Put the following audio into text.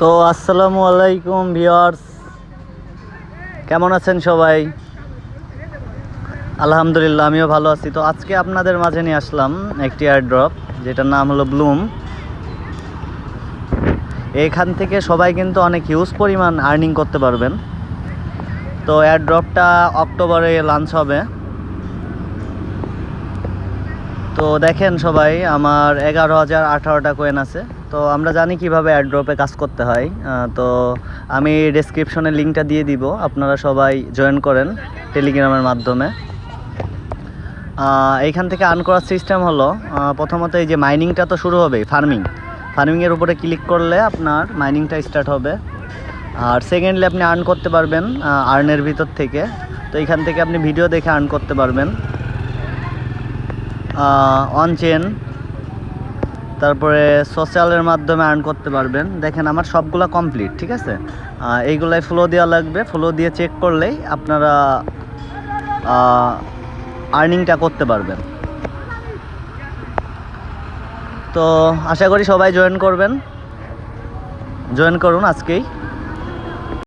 তো আসসালামু আলাইকুম ভিউয়ার্স, কেমন আছেন সবাই? আলহামদুলিল্লাহ, আমিও ভালো আছি। তো আজকে আপনাদের মাঝে নিয়ে আসলাম একটি এয়ারড্রপ, যেটার নাম হলো ব্লুম। এখান থেকে সবাই কিন্তু অনেক হিউজ পরিমাণ আর্নিং করতে পারবেন। তো এয়ারড্রপটা অক্টোবরে লঞ্চ হবে। তো দেখেন সবাই, আমার 11,018টা কয়েন আছে। তো আমরা জানি কিভাবে এয়ারড্রপে কাজ করতে হয়। তো আমি ডেসক্রিপশনে লিঙ্কটা দিয়ে দিব, আপনারা সবাই জয়েন করেন টেলিগ্রামের মাধ্যমে। এইখান থেকে আর্ন করার সিস্টেম হলো, প্রথমত এই যে মাইনিংটা তো শুরু হবে, ফার্মিংয়ের উপরে ক্লিক করলে আপনার মাইনিংটা স্টার্ট হবে। আর সেকেন্ডলি আপনি আর্ন করতে পারবেন আর্নের ভিতর থেকে। তো এইখান থেকে আপনি ভিডিও দেখে আর্ন করতে পারবেন অন চেন, তারপরে সোশ্যালের মাধ্যমে আর্ন করতে পারবেন। দেখেন আমার সবগুলা কমপ্লিট, ঠিক আছে। এইগুলাই ফলো দেওয়া লাগবে, ফলো দিয়ে চেক করলেই আপনারা আর্নিংটা করতে পারবেন। তো আশা করি সবাই জয়েন করুন আজকেই।